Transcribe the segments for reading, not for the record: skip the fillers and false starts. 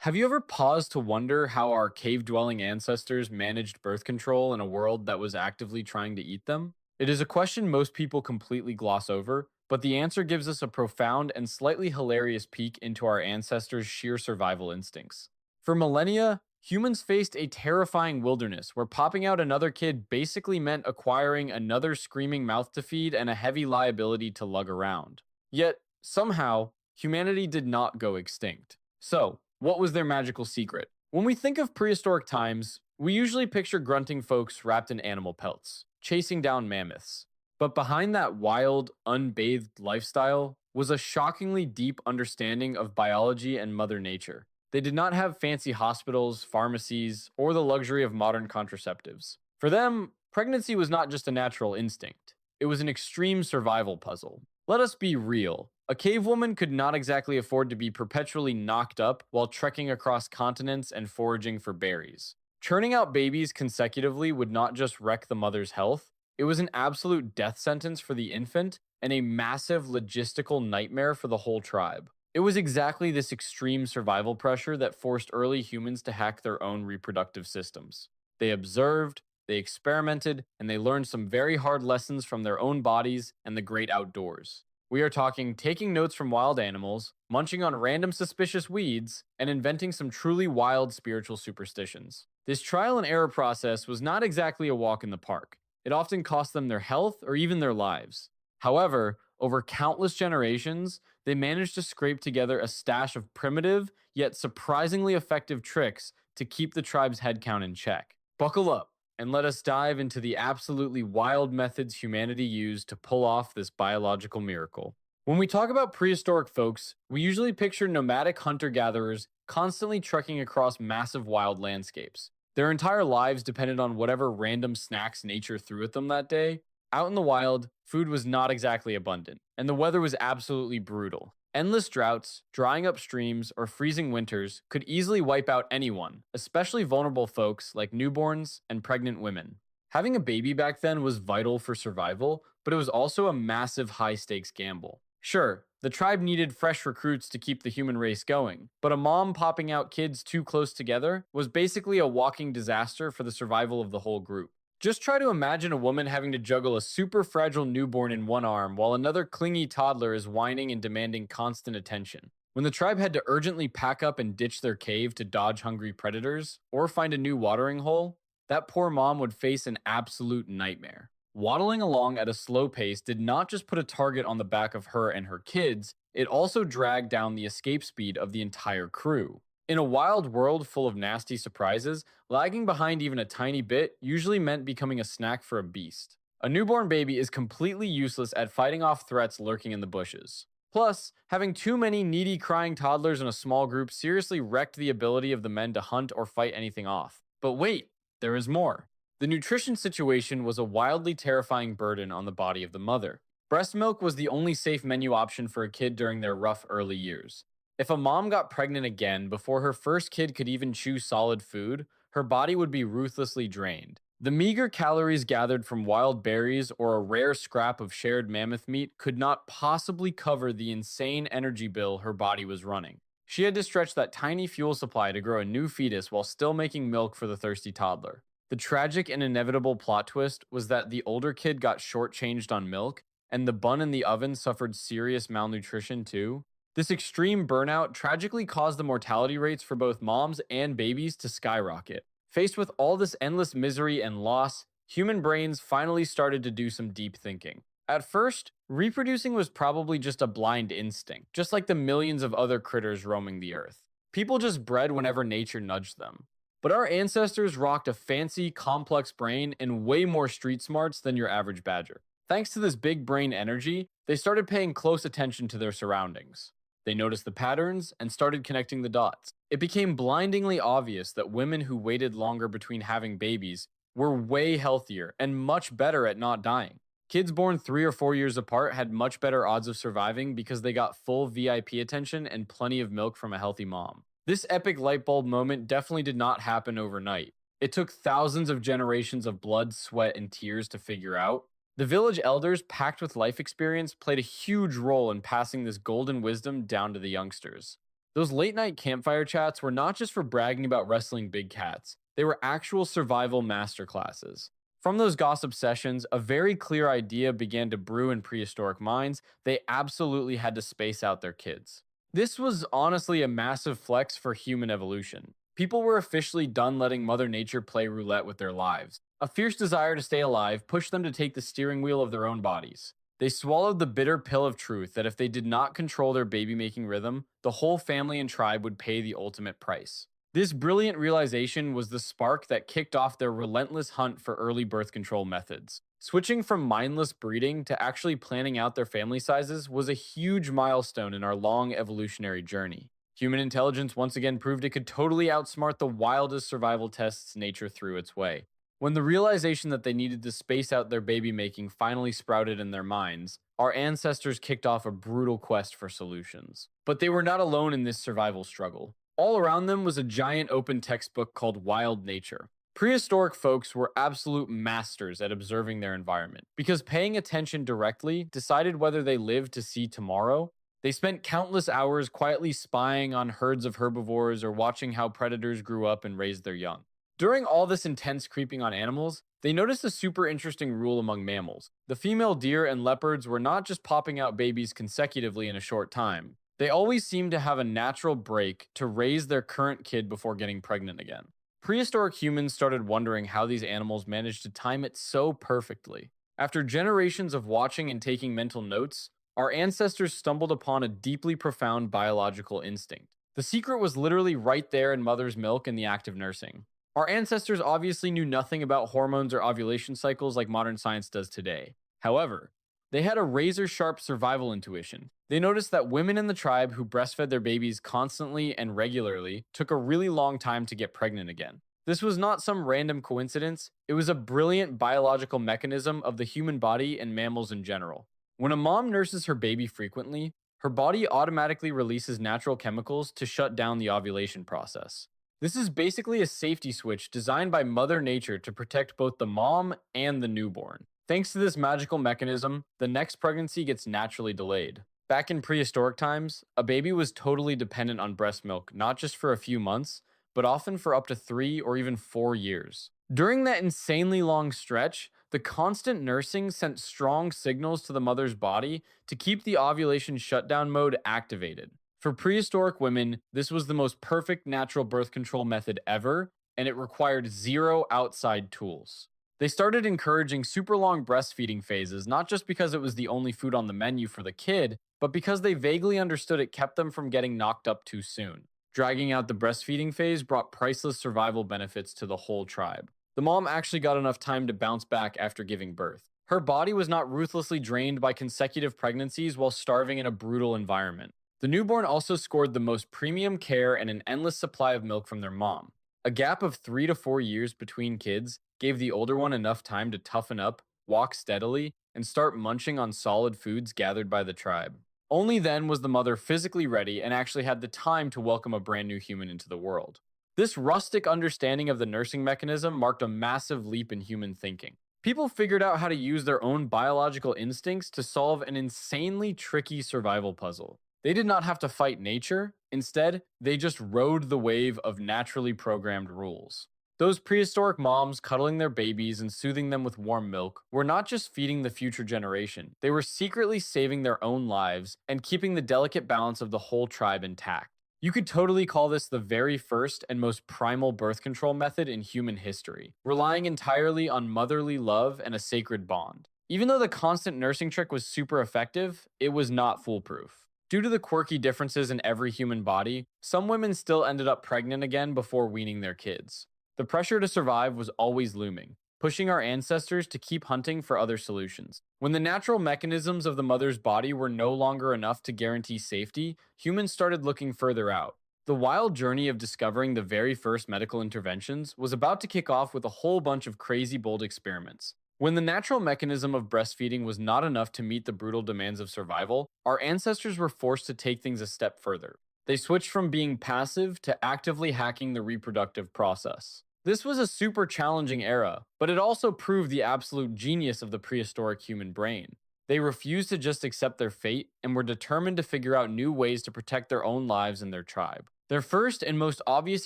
Have you ever paused to wonder how our cave dwelling ancestors managed birth control in a world that was actively trying to eat them? It is a question most people completely gloss over, but the answer gives us a profound and slightly hilarious peek into our ancestors' sheer survival instincts. For millennia, humans faced a terrifying wilderness where popping out another kid basically meant acquiring another screaming mouth to feed and a heavy liability to lug around. Yet, somehow, humanity did not go extinct. So, what was their magical secret? When we think of prehistoric times, we usually picture grunting folks wrapped in animal pelts, chasing down mammoths. But behind that wild, unbathed lifestyle was a shockingly deep understanding of biology and Mother Nature. They did not have fancy hospitals, pharmacies, or the luxury of modern contraceptives. For them, pregnancy was not just a natural instinct, it was an extreme survival puzzle. Let us be real. A cave woman could not exactly afford to be perpetually knocked up while trekking across continents and foraging for berries. Churning out babies consecutively would not just wreck the mother's health, it was an absolute death sentence for the infant and a massive logistical nightmare for the whole tribe. It was exactly this extreme survival pressure that forced early humans to hack their own reproductive systems. They observed, they experimented, and they learned some very hard lessons from their own bodies and the great outdoors. We are talking taking notes from wild animals, munching on random suspicious weeds, and inventing some truly wild spiritual superstitions. This trial and error process was not exactly a walk in the park. It often cost them their health or even their lives. However, over countless generations, they managed to scrape together a stash of primitive, yet surprisingly effective tricks to keep the tribe's headcount in check. Buckle up and let us dive into the absolutely wild methods humanity used to pull off this biological miracle. When we talk about prehistoric folks, we usually picture nomadic hunter gatherers constantly trekking across massive wild landscapes. Their entire lives depended on whatever random snacks nature threw at them that day. Out in the wild, food was not exactly abundant, and the weather was absolutely brutal. Endless droughts, drying up streams, or freezing winters could easily wipe out anyone, especially vulnerable folks like newborns and pregnant women. Having a baby back then was vital for survival, but it was also a massive high stakes gamble. Sure, the tribe needed fresh recruits to keep the human race going, but a mom popping out kids too close together was basically a walking disaster for the survival of the whole group. Just try to imagine a woman having to juggle a super fragile newborn in one arm while another clingy toddler is whining and demanding constant attention. When the tribe had to urgently pack up and ditch their cave to dodge hungry predators or find a new watering hole, that poor mom would face an absolute nightmare. Waddling along at a slow pace did not just put a target on the back of her and her kids, it also dragged down the escape speed of the entire crew. In a wild world full of nasty surprises, lagging behind even a tiny bit usually meant becoming a snack for a beast. A newborn baby is completely useless at fighting off threats lurking in the bushes. Plus, having too many needy crying toddlers in a small group seriously wrecked the ability of the men to hunt or fight anything off. But wait, there is more. The nutrition situation was a wildly terrifying burden on the body of the mother. Breast milk was the only safe menu option for a kid during their rough early years. If a mom got pregnant again before her first kid could even chew solid food, her body would be ruthlessly drained. The meager calories gathered from wild berries or a rare scrap of shared mammoth meat could not possibly cover the insane energy bill her body was running. She had to stretch that tiny fuel supply to grow a new fetus while still making milk for the thirsty toddler. The tragic and inevitable plot twist was that the older kid got shortchanged on milk, and the bun in the oven suffered serious malnutrition too. This extreme burnout tragically caused the mortality rates for both moms and babies to skyrocket. Faced with all this endless misery and loss, human brains finally started to do some deep thinking. At first, reproducing was probably just a blind instinct, just like the millions of other critters roaming the earth. People just bred whenever nature nudged them. But our ancestors rocked a fancy, complex brain and way more street smarts than your average badger. Thanks to this big brain energy, they started paying close attention to their surroundings. They noticed the patterns and started connecting the dots. It became blindingly obvious that women who waited longer between having babies were way healthier and much better at not dying. Kids born 3 or 4 years apart had much better odds of surviving because they got full VIP attention and plenty of milk from a healthy mom. This epic light bulb moment definitely did not happen overnight. It took thousands of generations of blood, sweat, and tears to figure out. The village elders, packed with life experience, played a huge role in passing this golden wisdom down to the youngsters. Those late night campfire chats were not just for bragging about wrestling big cats, they were actual survival masterclasses. From those gossip sessions, a very clear idea began to brew in prehistoric minds: they absolutely had to space out their kids. This was honestly a massive flex for human evolution. People were officially done letting Mother Nature play roulette with their lives. A fierce desire to stay alive pushed them to take the steering wheel of their own bodies. They swallowed the bitter pill of truth that if they did not control their baby making rhythm, the whole family and tribe would pay the ultimate price. This brilliant realization was the spark that kicked off their relentless hunt for early birth control methods. Switching from mindless breeding to actually planning out their family sizes was a huge milestone in our long evolutionary journey. Human intelligence once again proved it could totally outsmart the wildest survival tests nature threw its way. When the realization that they needed to space out their baby making finally sprouted in their minds, our ancestors kicked off a brutal quest for solutions. But they were not alone in this survival struggle. All around them was a giant open textbook called Wild Nature. Prehistoric folks were absolute masters at observing their environment, because paying attention directly decided whether they lived to see tomorrow. They spent countless hours quietly spying on herds of herbivores or watching how predators grew up and raised their young. During all this intense creeping on animals, they noticed a super interesting rule among mammals. The female deer and leopards were not just popping out babies consecutively in a short time. They always seemed to have a natural break to raise their current kid before getting pregnant again. Prehistoric humans started wondering how these animals managed to time it so perfectly. After generations of watching and taking mental notes, our ancestors stumbled upon a deeply profound biological instinct. The secret was literally right there in mother's milk and the act of nursing. Our ancestors obviously knew nothing about hormones or ovulation cycles like modern science does today. However, they had a razor sharp survival intuition. They noticed that women in the tribe who breastfed their babies constantly and regularly took a really long time to get pregnant again. This was not some random coincidence, it was a brilliant biological mechanism of the human body and mammals in general. When a mom nurses her baby frequently, her body automatically releases natural chemicals to shut down the ovulation process. This is basically a safety switch designed by Mother Nature to protect both the mom and the newborn. Thanks to this magical mechanism, the next pregnancy gets naturally delayed. Back in prehistoric times, a baby was totally dependent on breast milk, not just for a few months, but often for up to 3 or even 4 years. During that insanely long stretch, the constant nursing sent strong signals to the mother's body to keep the ovulation shutdown mode activated. For prehistoric women, this was the most perfect natural birth control method ever, and it required zero outside tools. They started encouraging super long breastfeeding phases, not just because it was the only food on the menu for the kid, but because they vaguely understood it kept them from getting knocked up too soon. Dragging out the breastfeeding phase brought priceless survival benefits to the whole tribe. The mom actually got enough time to bounce back after giving birth. Her body was not ruthlessly drained by consecutive pregnancies while starving in a brutal environment. The newborn also scored the most premium care and an endless supply of milk from their mom. A gap of 3 to 4 years between kids gave the older one enough time to toughen up, walk steadily, and start munching on solid foods gathered by the tribe. Only then was the mother physically ready and actually had the time to welcome a brand new human into the world. This rustic understanding of the nursing mechanism marked a massive leap in human thinking. People figured out how to use their own biological instincts to solve an insanely tricky survival puzzle. They did not have to fight nature. Instead, they just rode the wave of naturally programmed rules. Those prehistoric moms cuddling their babies and soothing them with warm milk were not just feeding the future generation, they were secretly saving their own lives and keeping the delicate balance of the whole tribe intact. You could totally call this the very first and most primal birth control method in human history, relying entirely on motherly love and a sacred bond. Even though the constant nursing trick was super effective, it was not foolproof. Due to the quirky differences in every human body, some women still ended up pregnant again before weaning their kids. The pressure to survive was always looming, pushing our ancestors to keep hunting for other solutions. When the natural mechanisms of the mother's body were no longer enough to guarantee safety, humans started looking further out. The wild journey of discovering the very first medical interventions was about to kick off with a whole bunch of crazy bold experiments. When the natural mechanism of breastfeeding was not enough to meet the brutal demands of survival, our ancestors were forced to take things a step further. They switched from being passive to actively hacking the reproductive process. This was a super challenging era, but it also proved the absolute genius of the prehistoric human brain. They refused to just accept their fate and were determined to figure out new ways to protect their own lives and their tribe. Their first and most obvious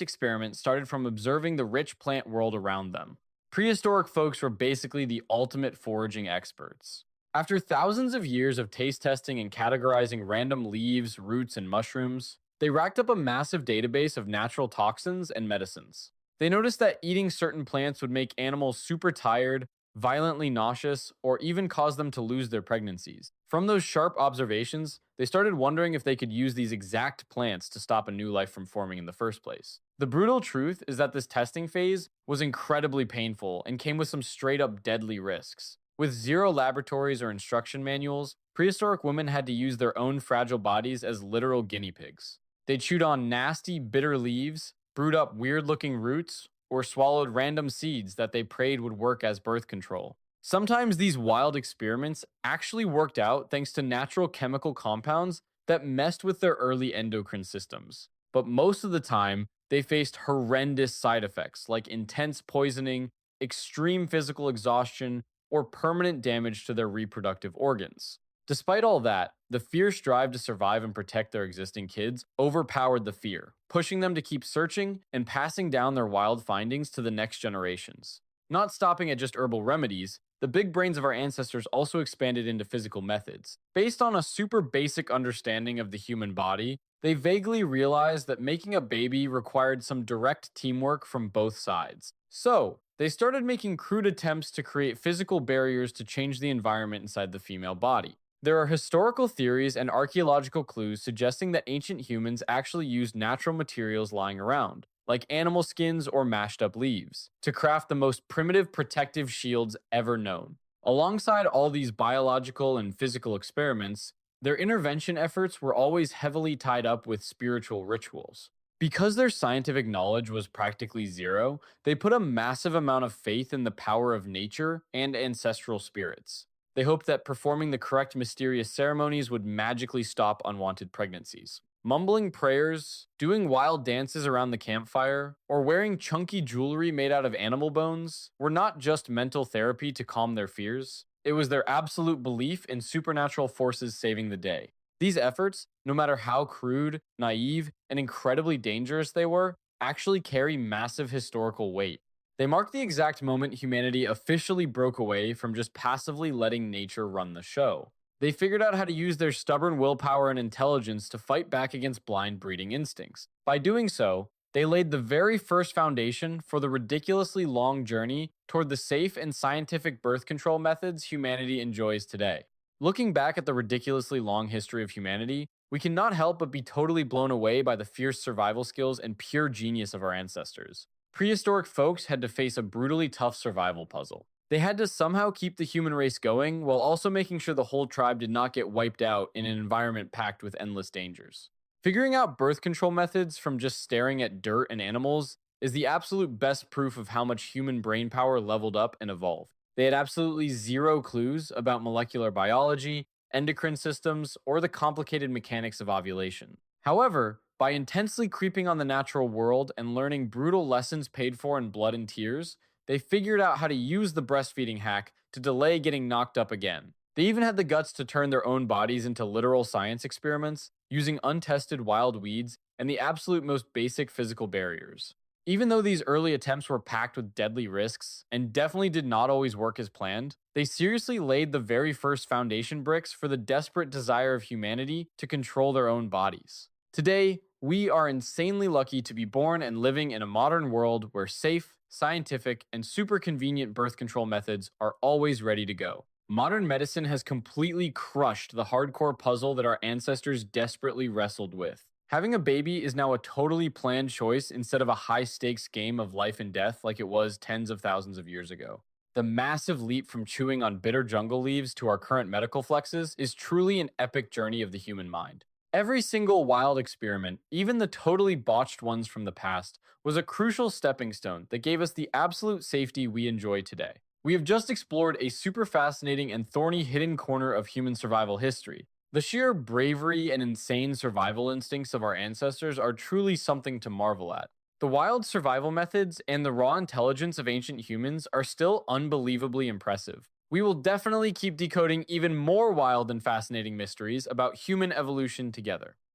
experiment started from observing the rich plant world around them. Prehistoric folks were basically the ultimate foraging experts. After thousands of years of taste testing and categorizing random leaves, roots, and mushrooms, they racked up a massive database of natural toxins and medicines. They noticed that eating certain plants would make animals super tired, violently nauseous, or even cause them to lose their pregnancies. From those sharp observations, they started wondering if they could use these exact plants to stop a new life from forming in the first place. The brutal truth is that this testing phase was incredibly painful and came with some straight up deadly risks. With zero laboratories or instruction manuals, prehistoric women had to use their own fragile bodies as literal guinea pigs. They chewed on nasty, bitter leaves, brewed up weird looking roots, or swallowed random seeds that they prayed would work as birth control. Sometimes these wild experiments actually worked out thanks to natural chemical compounds that messed with their early endocrine systems. But most of the time, they faced horrendous side effects like intense poisoning, extreme physical exhaustion, or permanent damage to their reproductive organs. Despite all that, the fierce drive to survive and protect their existing kids overpowered the fear, pushing them to keep searching and passing down their wild findings to the next generations. Not stopping at just herbal remedies, the big brains of our ancestors also expanded into physical methods. Based on a super basic understanding of the human body, they vaguely realized that making a baby required some direct teamwork from both sides. So, they started making crude attempts to create physical barriers to change the environment inside the female body. There are historical theories and archaeological clues suggesting that ancient humans actually used natural materials lying around, like animal skins or mashed up leaves, to craft the most primitive protective shields ever known. Alongside all these biological and physical experiments, their intervention efforts were always heavily tied up with spiritual rituals. Because their scientific knowledge was practically zero, they put a massive amount of faith in the power of nature and ancestral spirits. They hoped that performing the correct mysterious ceremonies would magically stop unwanted pregnancies. Mumbling prayers, doing wild dances around the campfire, or wearing chunky jewelry made out of animal bones were not just mental therapy to calm their fears, it was their absolute belief in supernatural forces saving the day. These efforts, no matter how crude, naive, and incredibly dangerous they were, actually carry massive historical weight. They mark the exact moment humanity officially broke away from just passively letting nature run the show. They figured out how to use their stubborn willpower and intelligence to fight back against blind breeding instincts. By doing so, they laid the very first foundation for the ridiculously long journey toward the safe and scientific birth control methods humanity enjoys today. Looking back at the ridiculously long history of humanity, we cannot help but be totally blown away by the fierce survival skills and pure genius of our ancestors. Prehistoric folks had to face a brutally tough survival puzzle. They had to somehow keep the human race going while also making sure the whole tribe did not get wiped out in an environment packed with endless dangers. Figuring out birth control methods from just staring at dirt and animals is the absolute best proof of how much human brain power leveled up and evolved. They had absolutely zero clues about molecular biology, endocrine systems, or the complicated mechanics of ovulation. However, by intensely creeping on the natural world and learning brutal lessons paid for in blood and tears, they figured out how to use the breastfeeding hack to delay getting knocked up again. They even had the guts to turn their own bodies into literal science experiments, using untested wild weeds and the absolute most basic physical barriers. Even though these early attempts were packed with deadly risks and definitely did not always work as planned, they seriously laid the very first foundation bricks for the desperate desire of humanity to control their own bodies. Today, we are insanely lucky to be born and living in a modern world where safe, scientific, and super convenient birth control methods are always ready to go. Modern medicine has completely crushed the hardcore puzzle that our ancestors desperately wrestled with. Having a baby is now a totally planned choice instead of a high stakes game of life and death like it was tens of thousands of years ago. The massive leap from chewing on bitter jungle leaves to our current medical flexes is truly an epic journey of the human mind. Every single wild experiment, even the totally botched ones from the past, was a crucial stepping stone that gave us the absolute safety we enjoy today. We have just explored a super fascinating and thorny hidden corner of human survival history. The sheer bravery and insane survival instincts of our ancestors are truly something to marvel at. The wild survival methods and the raw intelligence of ancient humans are still unbelievably impressive. We will definitely keep decoding even more wild and fascinating mysteries about human evolution together.